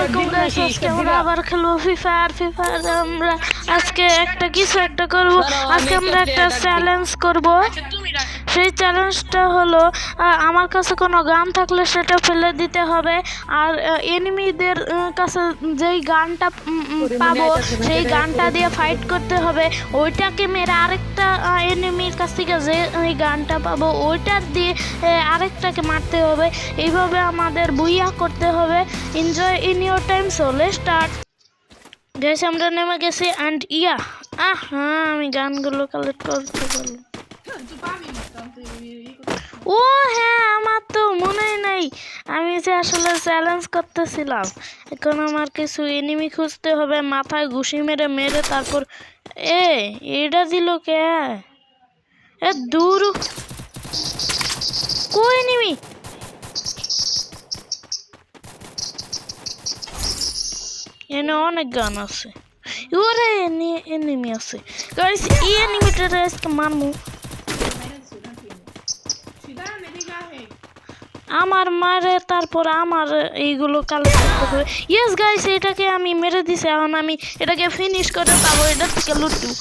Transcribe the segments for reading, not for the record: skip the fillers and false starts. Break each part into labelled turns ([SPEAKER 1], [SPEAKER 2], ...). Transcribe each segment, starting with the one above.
[SPEAKER 1] আলাইকুম গাইস, আজকে আমরা আবার খেলবো ফ্রি ফায়ার। আমরা আজকে একটা করব। আজকে আমরা একটা চ্যালেঞ্জ করব। সেই চ্যালেঞ্জটা হলো আমার কাছে কোনো গান থাকলে সেটা ফেলে দিতে হবে, আর এনিমিদের কাছে যেই গানটা পাবো সেই গানটা দিয়ে ফাইট করতে হবে। ওইটাকে মেরে আরেকটা এনিমির কাছ থেকে যে ওই গানটা পাবো ওইটা দিয়ে আরেকটাকে মারতে হবে। এইভাবে আমাদের বুইয়া করতে হবে। Enjoy in your time, so let's start. Guys আমরা নেমে গেছি অ্যান্ড হ্যাঁ আমি গানগুলো কালেক্ট করতে পারলাম। ও হ্যাঁ, আমার তো মনেই নাই আমি যে আসলে চ্যালেঞ্জ করতেছিলাম। এখন আমার কিছু এনিমি খুঁজতে হবে, মাথায় ঘুষি মেরে মেরে তারপর এটা দিল কে? দূর কই এনিমি? এনে অনেক গান আছে, ওরে এনিমি আছে গাইস। এই এনিমিটারে আজকে মারমু। আমার মারে তারপর আমার এইগুলো কালেক্ট করতে হবে। ইয়েস গাইস, এটাকে আমি মেরে দিছি। এখন আমি এটাকে ফিনিশ করে পাবো, এটা থেকে লুট দিব।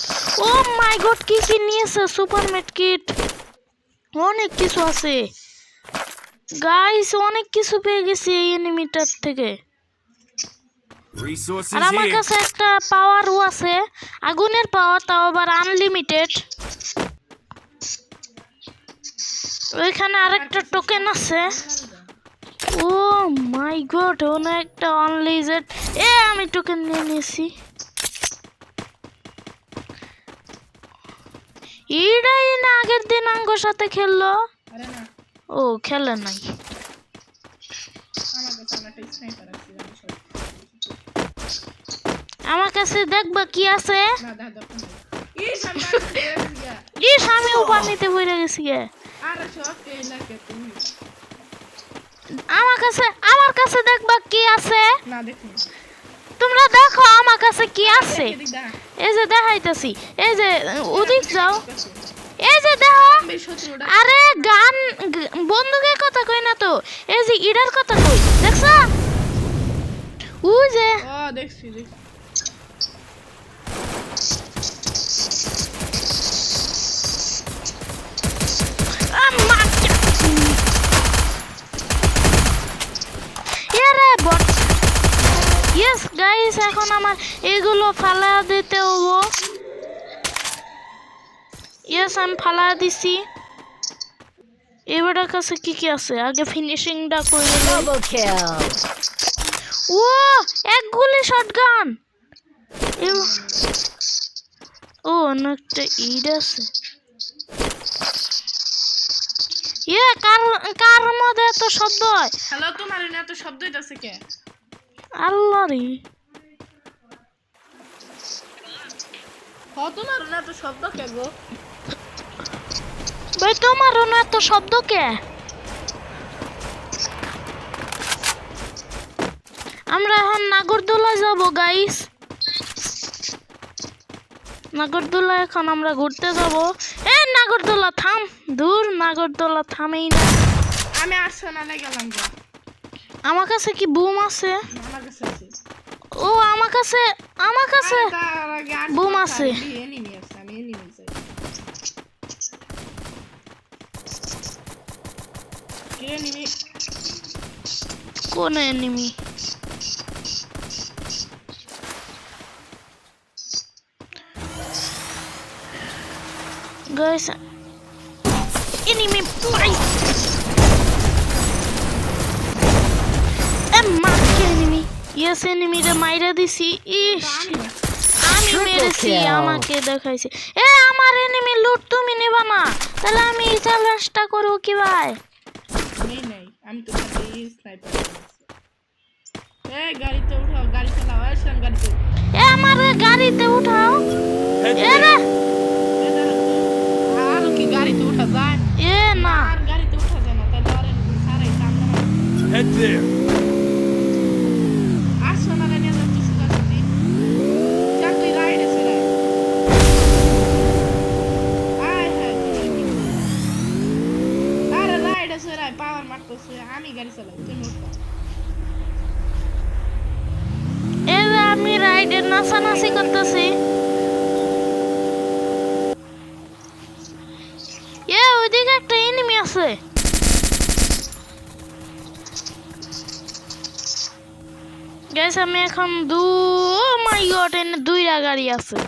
[SPEAKER 1] ও মাই গড, কি কি নিয়েছে? সুপার মেড কিট, অনেক কিছু আছে গাইস, অনেক কিছু পেয়ে গেছি এই এনিমিটার থেকে। আর আমার কাছে একটা পাওয়ারও আছে, আগুনের পাওয়ার, তাও আবার আনলিমিটেড। ওইখানে আরেকটা টোকেন আছে। ও মাই গড, ওনা একটা অনলিজেড। আমি টোকেন নিয়ে নিয়েছি। এটাই না আগের দিন আঙ্গোর সাথে খেললো? ও খেলে নাই। আমার কাছে দেখবা কি আছে। ইস, আমি উপর নিতে বইরে গেছি। আমার কাছে দেখবা কি আছে। তোমরা দেখো আমার কাছে কি আছে। এই যে দেখাইতেছি, এই যে ওদিক যাও, এই যে দেখো। আরে গান বন্দুকের কথা কই না তো, এই যে ইডার কথা কই, দেখছো? ওই যে দেখছি। ইয়েস গাইস, এখন আমার এগুলো ফালা দিতে হবো। ইয়েস, আমি ফালা দিছি। এবারের কাছে কি কি আছে আগে ফিনিশিংটা করে নেব। ও এক গুলি শটগান। ও অনেকটা ইড আছে। কার মধ্যে এত শব্দ হয়? হ্যালো, তোমার এত শব্দ হইতাছে কে? আল্লাহ রে, তোমার এত শব্দ কে গো? ভাই তোমার এত শব্দ কে? আমরা এখন নাগরদোলা যাব গাইস। নাগরদোলা এখন আমরা ঘুরতে যাব। নাগরদোলা থাম, দূর নাগরদোলা থামেই না। আমি আর্সেনালে গেলাম। আমার কাছে কি বুম আছে? আমার কাছে আছে। ও আমার কাছে বুম আছে। এনিমি আছে, আমি এনিমি চাই। এনিমি কোন এনিমি? গাইস এনিমি ভাই, এনিমি। ইয়েস, এনিমিরে মাইরা দিছি। ইস, আমি মেরেছি, আমাকে দেখাইছে। আমার এনিমি লুট তুমি নেবা না, তাহলে আমি এই চ্যালেঞ্জটা করব কি ভাই? আমি তো স্নাইপার। গাড়িতে উঠাও, গাড়ি চালাও। গাড়িতে আমার গাড়িতে উঠাও। আর কি গাড়িতে উঠা যায়? না, আর গাড়িতে উঠা যায় না, তাহলে আর সারাই সামনে হেড देयर। আর্সেনালে নিয়ে যাচ্ছি সুদাসি। চাকরি রাইড আছে রে। আরে রাইড আছে রে, পাওয়ার মারতেছে। আমি গাড়ি চালাই, তুমি উঠো। আমি রাইডে নাচানাচি করতেছি। ওইদিকে একটা এনিমি আছে। গাইস আমি এখন মাই গড এনে দুইটা গাড়ি আছে।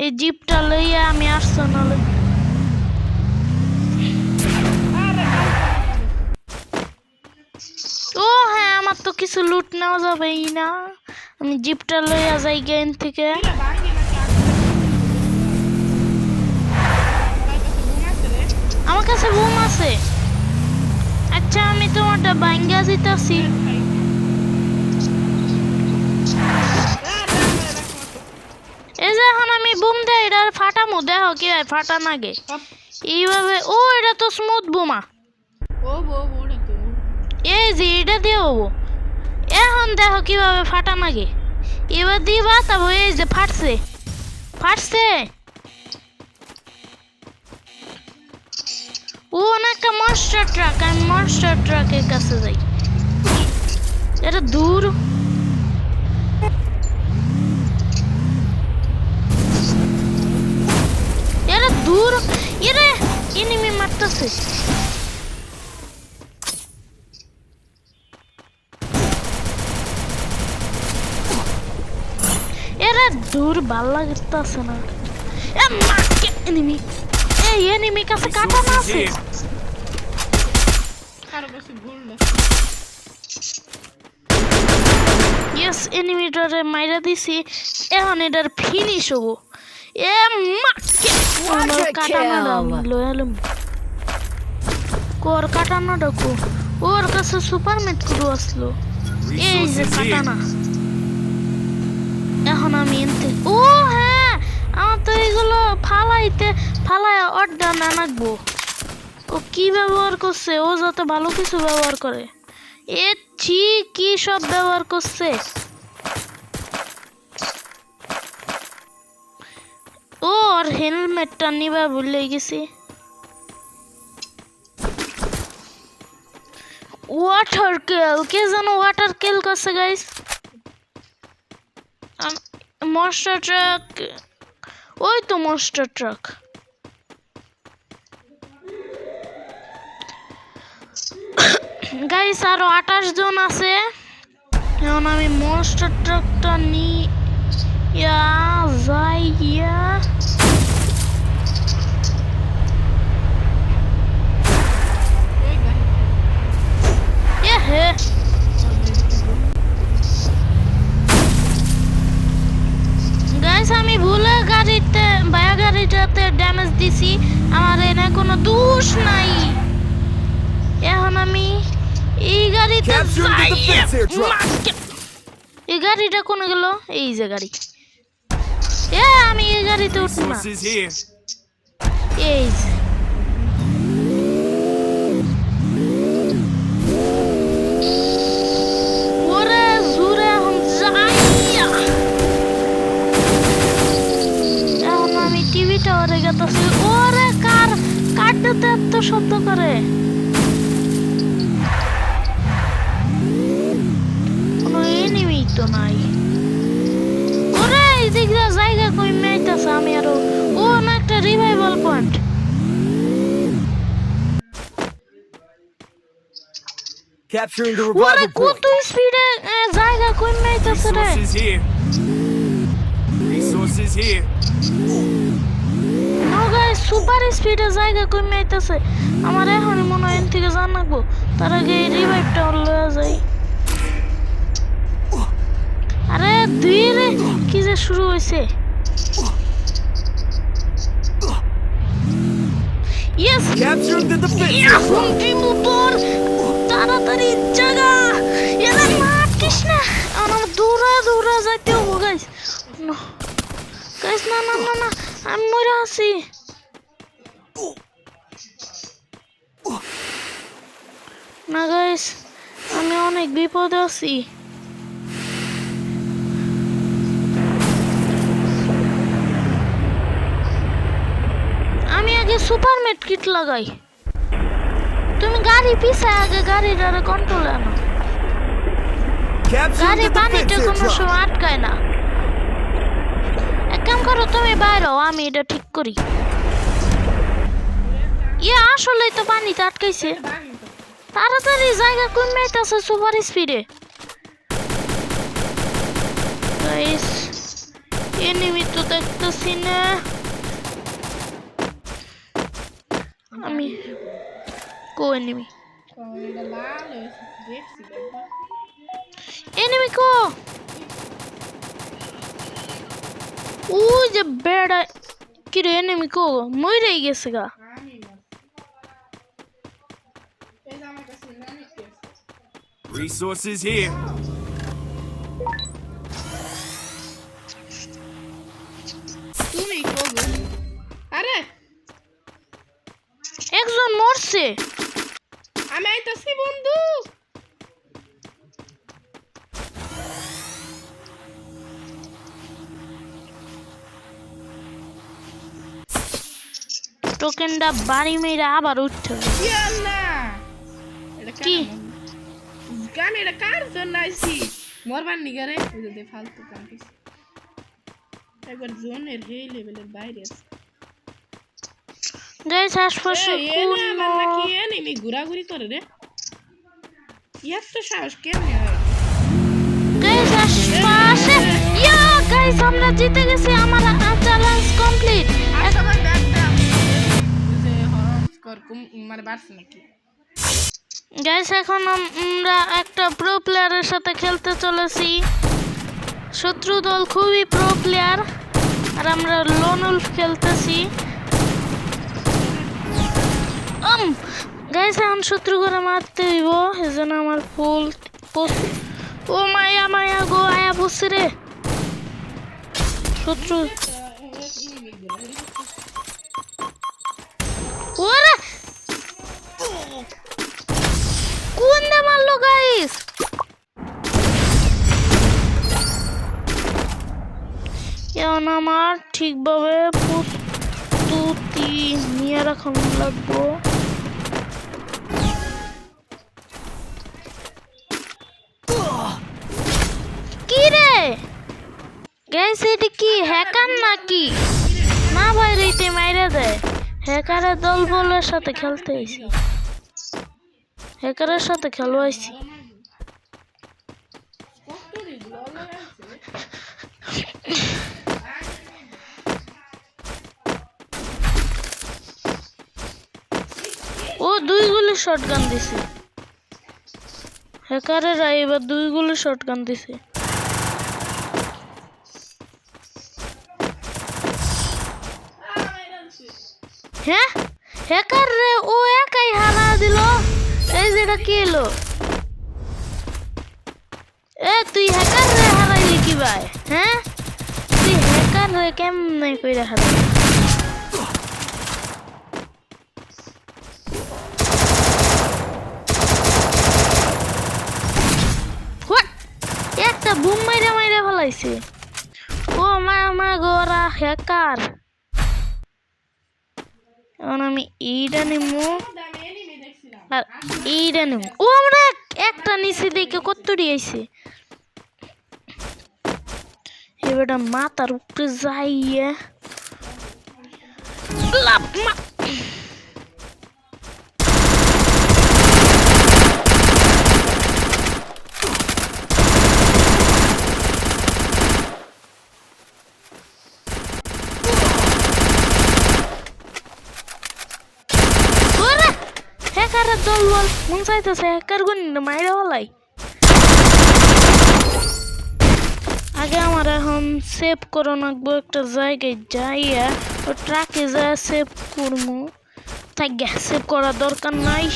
[SPEAKER 1] এই জিপটা লইয়া আমি আর্সেনালে ও হ্যাঁ আমার তো কিছু লুট নেওয়া যাবেই না। আমি জিপটা লইয়া যাই গেম থেকে। আমার কাছে বুম আছে। আচ্ছা আমি তোমারটা ভাঙ্গা দিতেছি। এই যে এখন আমি বুম দেই এটা ফাটামু, দেখো কি হয় ফাটা নাগে এইভাবে। ও এটা তো স্মুথ বোমা। এই যে এটা দিয়ে এখন দেখো কিভাবে ফাটা নাগে। এবার দিবা তবে এই যে ফাটছে ফাটছে। ও অনেকটা মনস্টার ট্রাক। আমি মনস্টার ট্রাকের কাছে যাই। এটা দূর। এটা দূর। এরে এনিমি মারতেছে। এরে দূর ভাল লাগতেছে না। এ মাকে এনিমি। এই এনিমি কাছে কাটানা আছে। ইয়েস এনিমিটারে মাইরা দিছি। এখন এটার ফিনিশ হবো। এ মাকে আমার কাটানাটা লয়ালম কোর কাটানাটা কো। ওর কাছে সুপারমেট কুরু আসলো। এই যে কাটানা। এখন আমি এনতে ও হ্যাঁ আমার তো এগুলো ফালায় অর্ডার না নাকবো। ও কি ব্যবহার করছে? ও যাতে ভালো কিছু ব্যবহার করে। এ কি সব ব্যবহার করছে। ওর হেলমেটটা নিবা ভুলে গেছি। ওয়াটার কেল কে জানো ওয়াটার কেল করছে গাইস। Monster truck. ওই তো মনস্টার ট্রাক। গাইস আরো 28 জন আছে। এখন আমি মনস্টার ট্রাকটা নিয়ে যাই। গাইস আমি ভুলে গাড়িটাতে ড্যামেজ দিছি। আমার এনে কোনো দোষ নাই। এখন আমি এই গাড়িতে এই গাড়িটা কোনে গেল? এই যে গাড়ি। আমি এই গাড়িতে উঠবো না। এই যে ওরে জোরে এখন যাই। এখন আমি টিভিটা ওরে গেতেছি। ওরে কাটতে এত শব্দ করে। তো নাই। ওরে এদিক দিয়ে জায়গা কমে আইতাছে। আমি আরো ও না একটা রিভাইভাল পয়েন্ট। ওরে কত স্পিডে জায়গা কমে আইতাছে রে। নো গাইস সুপার স্পিডে জায়গা কমে আইতাছে। আমার এখন মনে হয় এন থেকে জানাবো তার আগে রিভাইভটা লয়ে যাই। আরে ধীরে কি যে শুরু হয়েছে। ইয়েস এখন দিমু তোর তাড়াতাড়ি জায়গা। এরা মারকিস না। আমার দৌড়া যাইতে হবো গাইস। গাইস না না না না আমি মরে আছি। না গাইস আমি অনেক বিপদে আছি। আমি আগে সুপারমেট কিট লাগাই। তুমি গাড়ি পিছে আগে গাড়িটারে কন্ট্রোল আনো। গাড়ি পানিতে কোনো সময় আটকায় না। এক কাম করো, তুমি বাইরে আমি এটা ঠিক করি। আসলেই তো পানিতে আটকাইছে। তাড়াতাড়ি জায়গা কমাইতেছে সুপার স্পিডে। গাইস এনিমি তো দেখতেছি না আমি। কো এনিমি? এনিমি কো? ওই যে বেড়া কি রে, এনিমি কো মইরেই গেছে গা।
[SPEAKER 2] Resources here.
[SPEAKER 3] তুমি কবে? আরে
[SPEAKER 1] একজন মরছে।
[SPEAKER 3] আমি আইতাছি বন্ধু।
[SPEAKER 1] টোকেনটা বাড়ি মেরে আবার উঠতে হবে। কি
[SPEAKER 3] আমি এটা কার জন্য আইছি? মরবার নিগারে ওদের ফালতু কাম কিছু। একবার জোনের হে লেভেলের বাইরে আছে।
[SPEAKER 1] গাইস আশপাশে
[SPEAKER 3] কোন নাকি এনিমি ঘোরাঘুরি করে রে? এত সাহস কেমনে হয়?
[SPEAKER 1] গাইস আশপাশে গাইস আমরা জিতে গেছি। আমার চ্যালেঞ্জ কমপ্লিট।
[SPEAKER 3] আসলে ব্যাগটা যে হরস্কোর মানে বাড়ছে নাকি?
[SPEAKER 1] গাইস এখন আমরা একটা প্রো প্লেয়ারের সাথে খেলতে চলেছি। শত্রু দল খুবই প্রো প্লেয়ার আর আমরা লোন উলফ খেলতেছি। গাইস এখন শত্রু করে মারতে হইব, এজন্য আমার ফুল ও মায়া মায়া গো আয়া বসে রে শত্রু। ওরে কোন দে মারলো গাইস? এখন আমার ঠিকভাবে প্রস্তুতি নিয়ে রাখা লাগবো। কি রে গাইস এটা কি হ্যাকার নাকি? না ভাই রেতে মাইরা দেয়। হ্যাকারের দল বলের সাথে খেলতে আইছি, হ্যাকারের সাথে খেলবাইছি। ও 2 গুলি শটগান দিছে। হ্যাকারেরা এবার 2 গুলি শটগান দিছে। হ্যাঁ হ্যাকার রে ও একাই হারা দিল। এই যেটা কি এলো? তুই হ্যাকার রে হারাইলি কি ভাই? হ্যাঁ তুই হ্যাকার রে কেমনে কইরা হারাইলি? একটা বুম মাইরা মাইরা ফেলাইছে। ও মা গোরা হ্যাকার। এখন আমি এইটা নিমু আর এইটা নিমু। ও আমরা একটা নিচে দেখে কতটি আইছে। এবারটা মাথার উপরে যাইয়ে লাভ মা। হ্যাকারের দল বল মন চাইতেছে হ্যাকার গুণ মাইরা হলাই। আগে আমার এখন সেভ করো নাকবো একটা জায়গায় যাইয়া ও ট্রাকে যায় সেভ করবো। তাই সেভ করার দরকার নাই,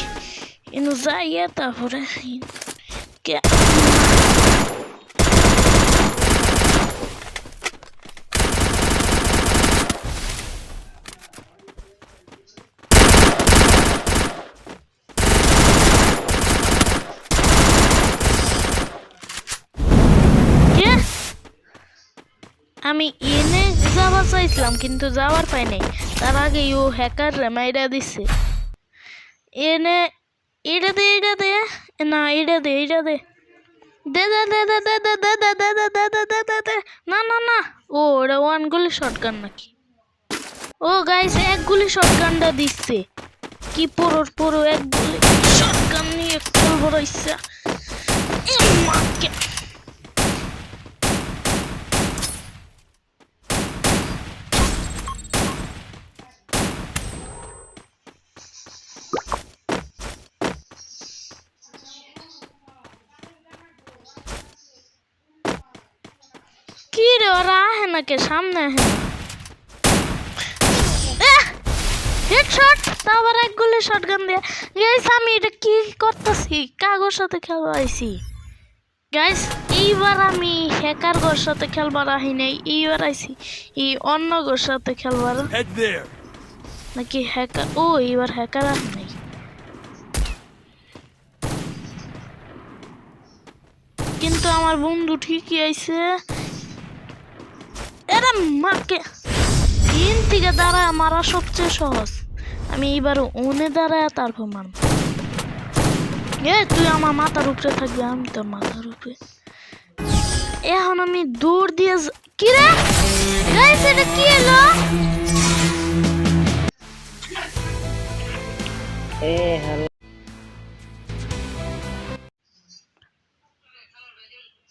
[SPEAKER 1] কিন্তু যাইয়া তারপরে আমি এনে যাওয়া চাইছিলাম কিন্তু যাওয়ার পাই নাই। তার আগে ও হ্যাকার মাইরা দিছে। এনে এটা দে না এটা দে দে দে দে দে দে দে দে দে দে দে দে দে দে দে। না না না, ও ওটা ওয়ান গুলি শটগান নাকি? ও গাইস, এক গুলি শটগানটা দিচ্ছে। কি পুরোর পুরো এক গুলি শটগান নিয়ে খেলবো রইছে। মাকে কি রে, ওরা আহে না কে? সামনে আহে না। হেডশট, তারপর এক গুলি শটগান দিয়ে। গাইস আমি এটা কি করতেছি? কাগর সাথে খেলবো আইছি। গাইস এইবার আমি হ্যাকার গোর সাথে খেলবার আহি নাই, এইবার আইছি এই অন্য গোর সাথে খেলবার। নাকি হ্যাকার? ও এইবার হ্যাকার আহি নাই। কিন্তু আমার বন্ধু ঠিকই আইছে। এরা মাকে তিন থেকে দাঁড়ায় মারা সবচেয়ে সহজ। আমি এইবার ওনে দাঁড়ায় তারপর মারব। তুই আমার মাথার উপরে থাকবি, আমি তোর মাথার উপরে। এখন আমি দৌড় দিয়ে কি রে গাইস, এটা কি এলো?
[SPEAKER 2] এ হ্যালো